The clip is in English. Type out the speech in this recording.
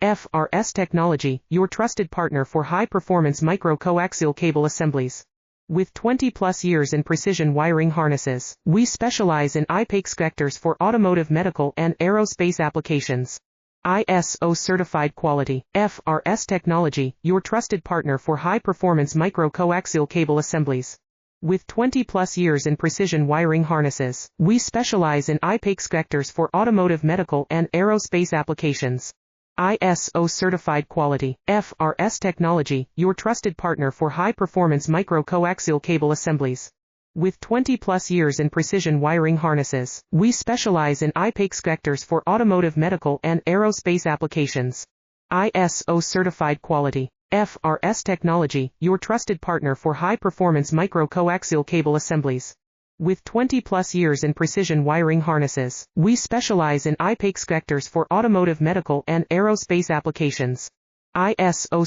FRS Technology, your trusted partner for high-performance micro-coaxial cable assemblies. With 20-plus years in precision wiring harnesses, we specialize in IPACE connectors for automotive, medical, and aerospace applications. ISO certified quality. FRS Technology, your trusted partner for high-performance micro-coaxial cable assemblies. With 20-plus years in precision wiring harnesses, we specialize in IPACE connectors for automotive, medical, and aerospace applications. ISO certified quality. FRS Technology, your trusted partner for high-performance micro-coaxial cable assemblies. With 20-plus years in precision wiring harnesses, we specialize in IPACE connectors for automotive, medical, and aerospace applications. ISO certified quality. FRS Technology, your trusted partner for high-performance micro-coaxial cable assemblies. With 20-plus years in precision wiring harnesses, we specialize in IPACE connectors for automotive, medical, and aerospace applications. ISO